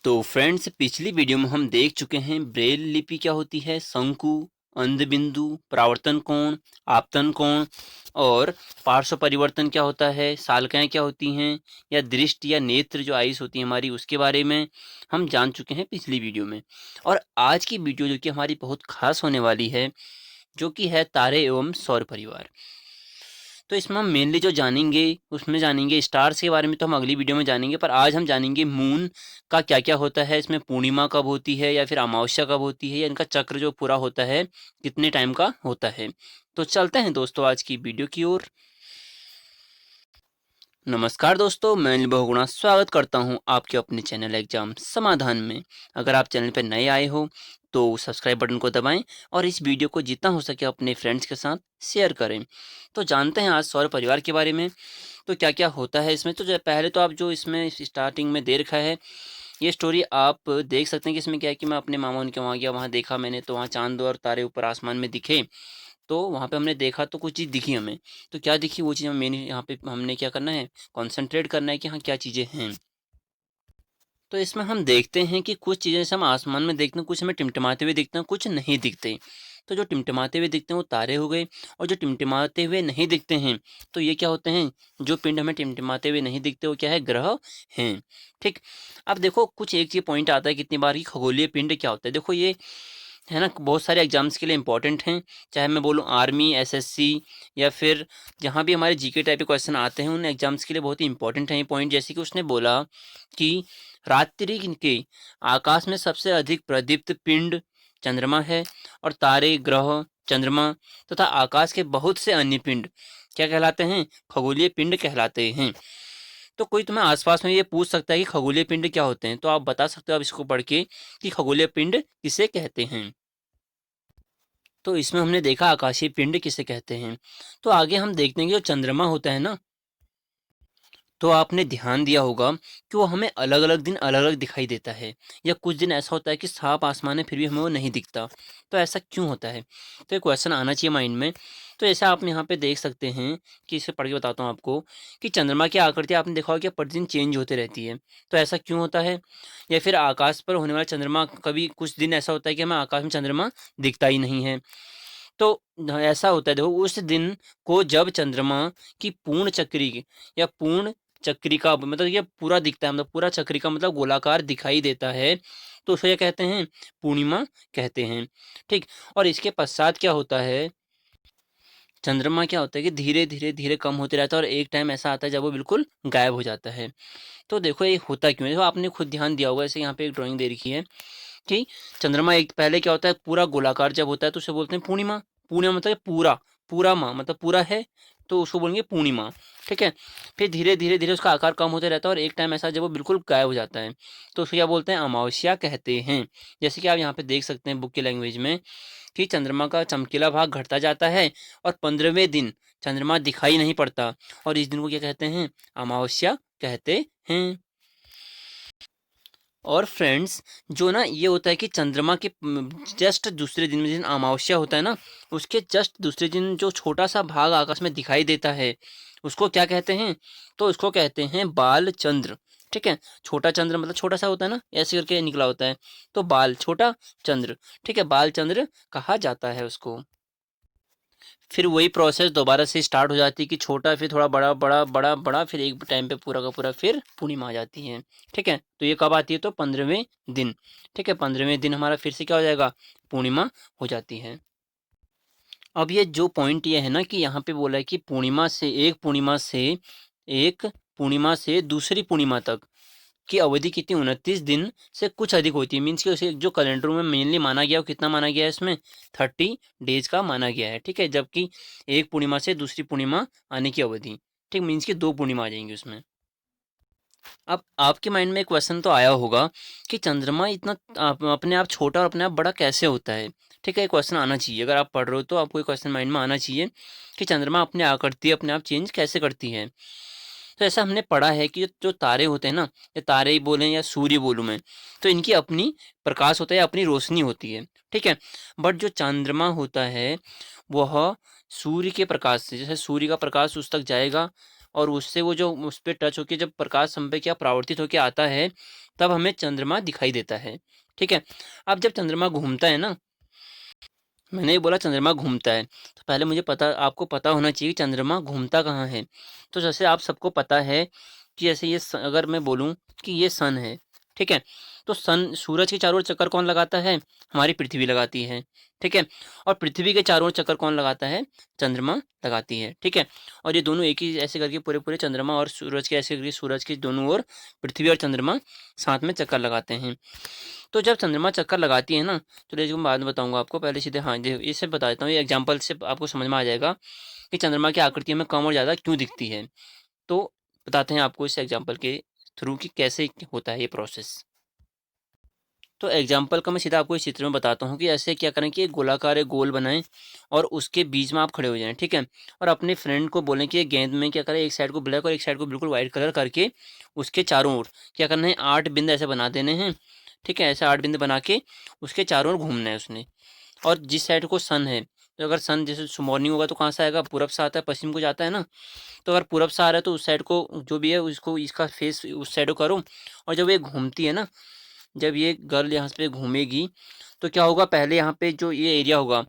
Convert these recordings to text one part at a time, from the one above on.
तो फ्रेंड्स, पिछली वीडियो में हम देख चुके हैं ब्रेल लिपि क्या होती है, शंकु, अंधबिंदु, परावर्तन कोण, आपतन कोण और पार्श्व परिवर्तन क्या होता है, सालकाएं क्या होती हैं या दृष्टि या नेत्र जो आइस होती है हमारी, उसके बारे में हम जान चुके हैं पिछली वीडियो में। और आज की वीडियो जो कि हमारी बहुत खास होने वाली है, जो कि है तारे एवं सौर परिवार। तो इसमें हम मेनली जो जानेंगे उसमें जानेंगे स्टार्स के बारे में, तो हम अगली वीडियो में जानेंगे, पर आज हम जानेंगे मून का क्या क्या होता है, इसमें पूर्णिमा कब होती है या फिर अमावस्या कब होती है, या इनका चक्र जो पूरा होता है कितने टाइम का होता है। तो चलते हैं दोस्तों आज की वीडियो की ओर। नमस्कार दोस्तों, मैं अनिल बहुगुणा स्वागत करता हूं आपके अपने चैनल एग्जाम समाधान में। अगर आप चैनल पर नए आए हो तो सब्सक्राइब बटन को दबाएं और इस वीडियो को जितना हो सके अपने फ्रेंड्स के साथ शेयर करें। तो जानते हैं आज सौर परिवार के बारे में, तो क्या क्या होता है इसमें। तो पहले तो आप जो इसमें स्टार्टिंग में दे रखा है ये स्टोरी आप देख सकते हैं कि इसमें क्या है कि मैं अपने मामा उनके वहाँ गया, वहाँ देखा मैंने, तो वहाँ चांद और तारे ऊपर आसमान में दिखे। तो वहाँ पे हमने देखा तो कुछ चीज़ दिखी हमें। तो क्या दिखी वो चीज़, हम मेन यहाँ पे हमने क्या करना है, कॉन्सन्ट्रेट करना है कि हाँ क्या चीज़ें हैं। तो इसमें हम देखते हैं कि कुछ चीज़ें जैसे हम आसमान में देखते हैं, कुछ हमें टिमटिमाते हुए दिखते हैं, कुछ नहीं दिखते। तो जो टिमटिमाते हुए दिखते हैं वो तारे हो गए, और जो टिमटिमाते हुए नहीं दिखते हैं तो ये क्या होते हैं, जो पिंड हमें टिमटिमाते हुए नहीं दिखते वो क्या है, ग्रह हैं। ठीक। अब देखो कुछ एक चीज़ पॉइंट आता है कितनी बार कि खगोलीय पिंड क्या होता है। देखो ये है ना, बहुत सारे एग्जाम्स के लिए इंपॉर्टेंट हैं, चाहे मैं बोलूँ आर्मी, एसएससी या फिर जहाँ भी हमारे जीके टाइप के क्वेश्चन आते हैं उन एग्जाम्स के लिए बहुत ही इंपॉर्टेंट है ये पॉइंट। जैसे कि उसने बोला कि रात्रि के आकाश में सबसे अधिक प्रदीप्त पिंड चंद्रमा है, और तारे, ग्रह, चंद्रमा तथा आकाश के बहुत से अन्य पिंड क्या कहलाते हैं, खगोलीय पिंड कहलाते हैं। तो कोई तुम्हें आसपास में ये पूछ सकता है कि खगोलीय पिंड क्या होते हैं, तो आप बता सकते हो आप इसको पढ़ के कि खगोलीय पिंड किसे कहते हैं। तो इसमें हमने देखा आकाशीय पिंड किसे कहते हैं। तो आगे हम देखते हैं कि जो चंद्रमा होता है ना, तो आपने ध्यान दिया होगा कि वो हमें अलग अलग दिन अलग अलग दिखाई देता है, या कुछ दिन ऐसा होता है कि साफ आसमान है फिर भी हमें वो नहीं दिखता। तो ऐसा क्यों होता है, तो ये क्वेश्चन आना चाहिए माइंड में। तो ऐसा आप यहाँ पे देख सकते हैं कि इसे पढ़ के बताता हूँ आपको कि चंद्रमा की आकृति आपने देखा होगा कि प्रतिदिन चेंज होते रहती है। तो ऐसा क्यों होता है, या फिर आकाश पर होने वाला चंद्रमा, कभी कुछ दिन ऐसा होता है कि हमें आकाश में चंद्रमा दिखता ही नहीं है। तो ऐसा होता है, देखो उस दिन को जब चंद्रमा की पूर्ण चक्री या पूर्ण चक्रिका मतलब ये पूरा दिखता है, मतलब पूरा चक्रिका मतलब गोलाकार दिखाई देता है, तो उसे क्या कहते हैं, पूर्णिमा कहते हैं। ठीक। और इसके पश्चात क्या होता है, चंद्रमा क्या होता है कि धीरे धीरे धीरे कम होते रहता है, और एक टाइम ऐसा आता है जब वो बिल्कुल गायब हो जाता है। तो देखो ये होता क्यों है, देखो आपने खुद ध्यान दिया होगा, जैसे यहाँ पे एक ड्राइंग दे रखी है कि चंद्रमा एक पहले क्या होता है, पूरा गोलाकार जब होता है तो उसे बोलते हैं पूर्णिमा। पूर्णिमा मतलब पूरा, पूरा माह मतलब पूरा है, तो उसको बोलेंगे पूर्णिमा। ठीक है। फिर धीरे धीरे धीरे उसका आकार कम होते रहता है, और एक टाइम ऐसा जब वो बिल्कुल गायब हो जाता है तो उसको क्या बोलते हैं, अमावस्या कहते हैं। जैसे कि आप यहाँ पे देख सकते हैं बुक की लैंग्वेज में कि चंद्रमा का चमकीला भाग घटता जाता है, और 15वें दिन चंद्रमा दिखाई नहीं पड़ता, और इस दिन को क्या कहते हैं, अमावस्या कहते हैं। और फ्रेंड्स, जो ना ये होता है कि चंद्रमा के जस्ट दूसरे दिन में, जिस दिन अमावस्या होता है ना, उसके जस्ट दूसरे दिन जो छोटा सा भाग आकाश में दिखाई देता है उसको क्या कहते हैं, तो उसको कहते हैं बाल चंद्र। ठीक है। छोटा चंद्र मतलब छोटा सा होता है ना, ऐसे करके निकला होता है, तो बाल छोटा चंद्र। ठीक है, बाल चंद्र कहा जाता है उसको। फिर वही प्रोसेस दोबारा से स्टार्ट हो जाती है कि छोटा, फिर थोड़ा बड़ा बड़ा बड़ा बड़ा, फिर एक टाइम पे पूरा का पूरा फिर पूर्णिमा आ जाती है। ठीक है। तो ये कब आती है, तो 15वें दिन। ठीक है, 15वें दिन हमारा फिर से क्या हो जाएगा, पूर्णिमा हो जाती है। अब ये जो पॉइंट ये है ना कि यहाँ पे बोला है कि एक पूर्णिमा से दूसरी पूर्णिमा तक की अवधि कितनी, 29 दिन से कुछ अधिक होती है। मीन्स कि उसे जो कैलेंडर में मेनली माना गया, वो कितना माना गया है इसमें, 30 डेज का माना गया है। ठीक है। जबकि एक पूर्णिमा से दूसरी पूर्णिमा आने की अवधि, ठीक, मीन्स कि 2 पूर्णिमा आ जाएंगी उसमें। अब आपके माइंड में एक क्वेश्चन तो आया होगा कि चंद्रमा इतना अपने आप छोटा और अपने आप बड़ा कैसे होता है। ठीक है, ये क्वेश्चन आना चाहिए, अगर आप पढ़ रहे हो तो आपको ये क्वेश्चन माइंड में आना चाहिए कि चंद्रमा अपने आकृति अपने आप चेंज कैसे करती है। तो ऐसा हमने पढ़ा है कि जो तारे होते हैं ना, या तारे ही बोलें या सूर्य बोलूँ मैं, तो इनकी अपनी प्रकाश होता है, अपनी रोशनी होती है। ठीक है। बट जो चंद्रमा होता है वह सूर्य के प्रकाश से, जैसे सूर्य का प्रकाश उस तक जाएगा और उससे वो जो उस पे टच होके जब प्रकाश हम पे क्या परावर्तित होके आता है, तब हमें चंद्रमा दिखाई देता है। ठीक है? अब जब चंद्रमा घूमता है ना, मैंने ये बोला चंद्रमा घूमता है, तो पहले मुझे पता आपको पता होना चाहिए कि चंद्रमा घूमता कहाँ है। तो जैसे आप सबको पता है कि जैसे अगर मैं बोलूँ कि ये सन है, ठीक है? तो सन सूरज के चारों ओर चक्कर कौन लगाता है? हमारी पृथ्वी लगाती है, ठीक है? और पृथ्वी के चारों ओर चक्कर कौन लगाता है? चंद्रमा लगाती है, ठीक है? और ये दोनों एक ही ऐसे करके पूरे-पूरे चंद्रमा और सूरज के ऐसे करके सूरज के दोनों ओर पृथ्वी और चंद्रमा साथ में चक्कर लगाते हैं। तो जब चंद्रमा चक्कर लगाती है ना, तो देखिए मैं बाद में बताऊँगा आपको, पहले सीधे हाँ जी, इससे बता देता हूँ, ये एग्जांपल से आपको समझ में आ जाएगा कि चंद्रमा की आकृति हमें कम और ज़्यादा क्यों दिखती है। तो बताते हैं आपको इस एग्जांपल के थ्रू कि कैसे होता है ये प्रोसेस। तो एग्जाम्पल का मैं सीधा आपको इस चित्र में बताता हूँ कि ऐसे क्या करें कि एक गोलाकार एक गोल बनाएं और उसके बीच में आप खड़े हो जाएं, ठीक है? और अपने फ्रेंड को बोलें कि एक गेंद में क्या करें, एक साइड को ब्लैक और एक साइड को बिल्कुल वाइट कलर करके उसके चारों ओर क्या करना है, 8 बिंद ऐसे बना देने हैं, ठीक है? ऐसे 8 बिंद बना के उसके चारों ओर घूमना है उसने। और जिस साइड को सन है, तो अगर सन जैसे मॉर्निंग होगा तो कहाँ से आएगा, पूरब से आता है, पश्चिम को जाता है ना। तो अगर पूरब से आ रहा है तो उस साइड को जो भी है उसको इसका फेस उस साइड को करो। और जब ये घूमती है ना, जब ये गर्ल यहाँ पे घूमेगी, तो क्या होगा, पहले यहाँ पे जो ये एरिया होगा,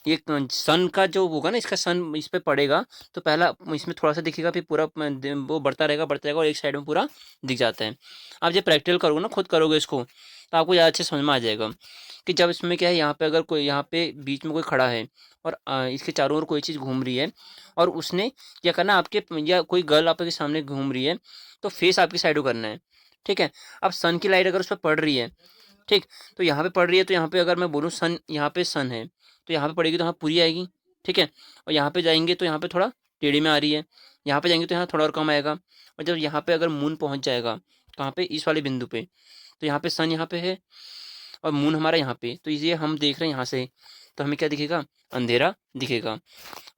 ये सन का जो होगा ना, इसका सन इस पे पड़ेगा, तो पहला इसमें थोड़ा सा दिखेगा, फिर पूरा वो बढ़ता रहेगा और एक साइड में पूरा दिख जाता है। आप जब प्रैक्टिकल करोगे ना, खुद करोगे इसको, तो आपको ज़्यादा अच्छे समझ में आ जाएगा कि जब इसमें क्या है, यहाँ पे अगर कोई यहाँ पे बीच में कोई खड़ा है और इसके चारों ओर कोई चीज़ घूम रही है और उसने क्या करना, आपके या कोई गर्ल आपके सामने घूम रही है, तो फेस आपकी साइड को करना है, ठीक है? अब सन की लाइट अगर उस पर पड़ रही है, ठीक, तो यहाँ पे पड़ रही है, तो यहाँ पे अगर मैं बोलूँ सन, यहाँ पे सन है, तो यहाँ पे पड़ेगी तो यहाँ पूरी आएगी, ठीक है? और यहाँ पे जाएंगे तो यहाँ पे थोड़ा टेढ़ी में आ रही है, यहाँ पे जाएंगे तो यहाँ थोड़ा और कम आएगा। और जब यहाँ पे अगर मून पहुँच जाएगा कहाँ पे, इस वाले बिंदु पे, तो यहाँ पे सन यहाँ पे है और मून हमारा यहाँ पे, तो ये हम देख रहे हैं यहाँ से, तो हमें क्या दिखेगा, अंधेरा दिखेगा।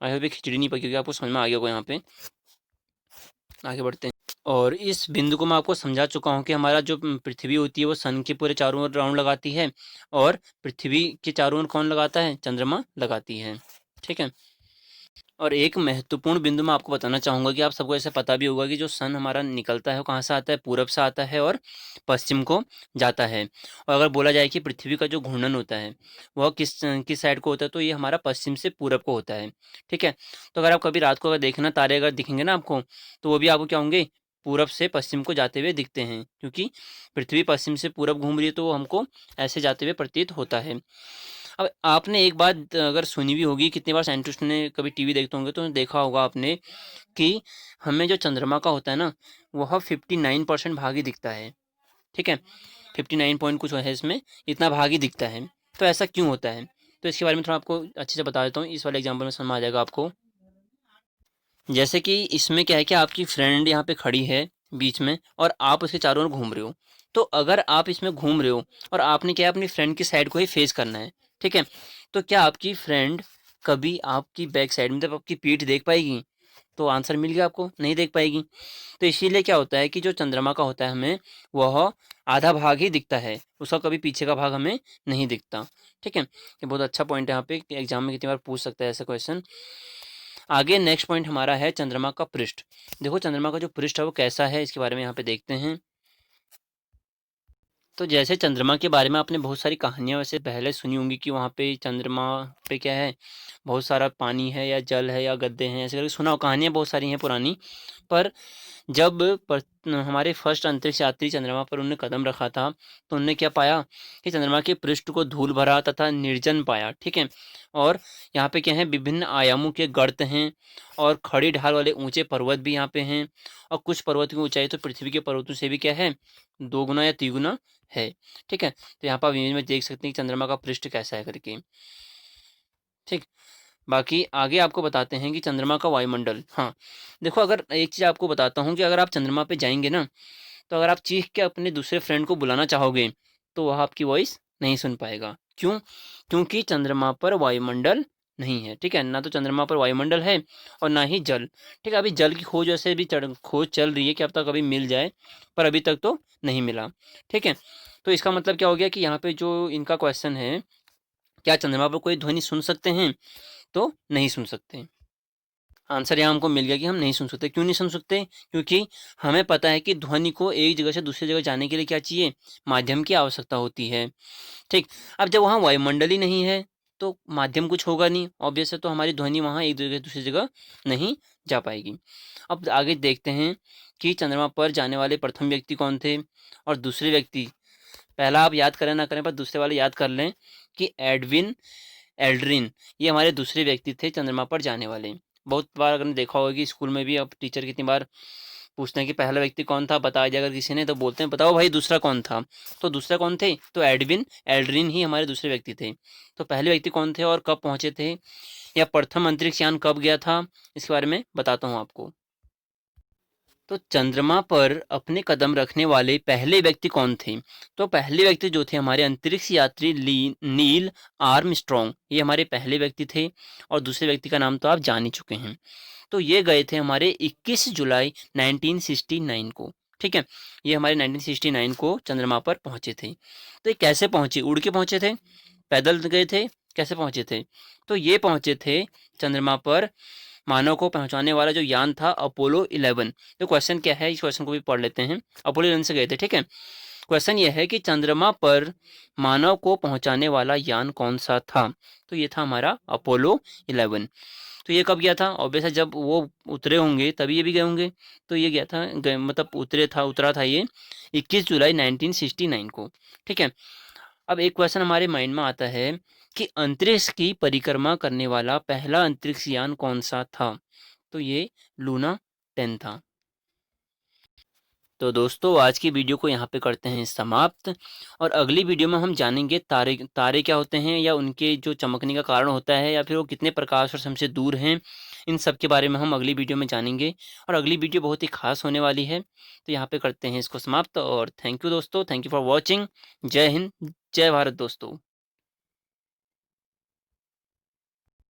आई होप ये खिचड़ी नहीं पकी होगी, आपको समझ में आ गया होगा। यहाँ पे आगे बढ़ते हैं। और इस बिंदु को मैं आपको समझा चुका हूँ कि हमारा जो पृथ्वी होती है वो सन के पूरे चारों ओर राउंड लगाती है और पृथ्वी के चारों ओर कौन लगाता है, चंद्रमा लगाती है, ठीक है? और एक महत्वपूर्ण बिंदु मैं आपको बताना चाहूँगा कि आप सबको ऐसे पता भी होगा कि जो सन हमारा निकलता है वो कहाँ से आता है, पूरब से आता है और पश्चिम को जाता है। और अगर बोला जाए कि पृथ्वी का जो घूर्णन होता है वह किस साइड को होता है, तो ये हमारा पश्चिम से पूरब को होता है, ठीक है? तो अगर आप कभी रात को अगर देखना, तारे अगर दिखेंगे ना आपको, तो वो भी आपको क्या होंगे, पूरब से पश्चिम को जाते हुए दिखते हैं, क्योंकि पृथ्वी पश्चिम से पूरब घूम रही है, तो वो हमको ऐसे जाते हुए प्रतीत होता है। अब आपने एक बात अगर सुनी भी होगी, कितनी बार साइंटिस्ट ने कभी टीवी देखते होंगे तो देखा होगा आपने कि हमें जो चंद्रमा का होता है ना, वह 59% भागी दिखता है, ठीक है? 59 पॉइंट कुछ है इसमें, इतना भागी दिखता है। तो ऐसा क्यों होता है? तो इसके बारे में थोड़ा आपको अच्छे से बता देता हूँ, इस वाले एग्जाम्पल में समझ में आ जाएगा आपको। जैसे कि इसमें क्या है कि आपकी फ्रेंड यहाँ पे खड़ी है बीच में और आप उसके चारों ओर घूम रहे हो। तो अगर आप इसमें घूम रहे हो और आपने क्या है, अपनी फ्रेंड की साइड को ही फेस करना है, ठीक है? तो क्या आपकी फ्रेंड कभी आपकी बैक साइड मतलब आपकी पीठ देख पाएगी? तो आंसर मिल गया आपको, नहीं देख पाएगी। तो इसीलिए क्या होता है कि जो चंद्रमा का होता है हमें वह आधा भाग ही दिखता है, उसका कभी पीछे का भाग हमें नहीं दिखता, ठीक है? ये बहुत अच्छा पॉइंट है यहाँ पे कि एग्जाम में कितनी बार पूछ सकता है ऐसा क्वेश्चन। आगे नेक्स्ट पॉइंट हमारा है चंद्रमा का पृष्ठ। देखो चंद्रमा का जो पृष्ठ है वो कैसा है, इसके बारे में यहाँ पे देखते हैं। तो जैसे चंद्रमा के बारे में आपने बहुत सारी कहानियाँ वैसे पहले सुनी होंगी कि वहाँ पे चंद्रमा पे क्या है, बहुत सारा पानी है या जल है या गड्ढे हैं, ऐसे करके सुना हो, कहानियाँ बहुत सारी हैं पुरानी। पर जब हमारे फर्स्ट अंतरिक्ष यात्री चंद्रमा पर उन्होंने कदम रखा था, तो उन्होंने क्या पाया कि चंद्रमा के पृष्ठ को धूल भरा तथा निर्जन पाया, ठीक है? और यहाँ पे क्या है, विभिन्न आयामों के गर्त हैं और खड़ी ढाल वाले ऊंचे पर्वत भी यहाँ पे हैं। और कुछ पर्वत की ऊंचाई तो पृथ्वी के पर्वतों से भी क्या है, 2 गुना या 3 गुना है, ठीक है? तो यहाँ पर आप इमेज में देख सकते हैं कि चंद्रमा का पृष्ठ कैसा है करके, ठीक। बाकी आगे आपको बताते हैं कि चंद्रमा का वायुमंडल। हाँ, देखो अगर एक चीज़ आपको बताता हूँ कि अगर आप चंद्रमा पे जाएँगे ना, तो अगर आप चीख के अपने दूसरे फ्रेंड को बुलाना चाहोगे, तो वह आपकी वॉइस नहीं सुन पाएगा। क्यों? क्योंकि चंद्रमा पर वायुमंडल नहीं है, ठीक है? ना तो चंद्रमा पर वायुमंडल है और ना ही जल, ठीक है? अभी जल की खोज वैसे भी खोज चल रही है कि अब तक कभी मिल जाए, पर अभी तक तो नहीं मिला, ठीक है? तो इसका मतलब क्या हो गया कि यहाँ पे जो इनका क्वेश्चन है, क्या चंद्रमा पर कोई ध्वनि सुन सकते हैं? तो नहीं सुन सकते। आंसर यहाँ हमको मिल गया कि हम नहीं सुन सकते। क्यों नहीं सुन सकते? क्योंकि हमें पता है कि ध्वनि को एक जगह से दूसरी जगह जाने के लिए क्या चाहिए? माध्यम की आवश्यकता होती है। ठीक, अब जब वहाँ वायुमंडल ही नहीं है तो माध्यम कुछ होगा नहीं, ऑब्वियस है, तो हमारी ध्वनि वहाँ एक जगह से दूसरी जगह नहीं जा पाएगी। अब आगे देखते हैं कि चंद्रमा पर जाने वाले प्रथम व्यक्ति कौन थे और दूसरे व्यक्ति, पहला आप याद करें ना करें पर दूसरे वाले याद कर लें कि एडविन एल्ड्रिन, ये हमारे दूसरे व्यक्ति थे चंद्रमा पर जाने वाले। बहुत बार अगर देखा होगा कि स्कूल में भी अब टीचर कितनी बार पूछते हैं कि पहला व्यक्ति कौन था, बता दिया अगर किसी ने तो बोलते हैं बताओ भाई दूसरा कौन था। तो दूसरा कौन थे? तो एडविन एल्ड्रिन ही हमारे दूसरे व्यक्ति थे। तो पहले व्यक्ति कौन थे और कब पहुंचे थे, या प्रथम अंतरिक्ष यान कब गया था, इसके बारे में बताता हूँ आपको। तो चंद्रमा पर अपने कदम रखने वाले पहले व्यक्ति कौन थे? तो पहले व्यक्ति जो थे हमारे अंतरिक्ष यात्री नील आर्मस्ट्रॉन्ग, ये हमारे पहले व्यक्ति थे। और दूसरे व्यक्ति का नाम तो आप जान ही चुके हैं। तो ये गए थे हमारे 21 जुलाई 1969 को। ठीक है, ये हमारे 1969 को चंद्रमा पर पहुंचे थे। तो ये कैसे पहुंचे? उड़ के पहुंचे थे, पैदल गए थे, कैसे पहुंचे थे? तो ये पहुंचे थे चंद्रमा पर मानव को पहुंचाने वाला जो यान था अपोलो 11। तो क्वेश्चन क्या है, इस क्वेश्चन को भी पढ़ लेते हैं। अपोलो 11 से गए थे। ठीक है, क्वेश्चन ये है कि चंद्रमा पर मानव को पहुंचाने वाला यान कौन सा था? तो ये था हमारा अपोलो 11। तो ये कब गया था? ऑब्वियस है, जब वो उतरे होंगे तभी ये भी गए होंगे। तो ये गया था मतलब उतरा था ये 21 जुलाई 1969 को। ठीक है, अब एक क्वेश्चन हमारे माइंड में आता है कि अंतरिक्ष की परिक्रमा करने वाला पहला अंतरिक्ष यान कौन सा था? तो ये लूना 10 था। तो दोस्तों आज की वीडियो को यहाँ पे करते हैं समाप्त, और अगली वीडियो में हम जानेंगे तारे तारे क्या होते हैं, या उनके जो चमकने का कारण होता है, या फिर वो कितने प्रकाश वर्ष हमसे दूर हैं। इन सब के बारे में हम अगली वीडियो में जानेंगे, और अगली वीडियो बहुत ही खास होने वाली है। तो यहाँ पे करते हैं इसको समाप्त, और थैंक यू दोस्तों, थैंक यू फॉर वॉचिंग। जय हिंद, जय भारत दोस्तों।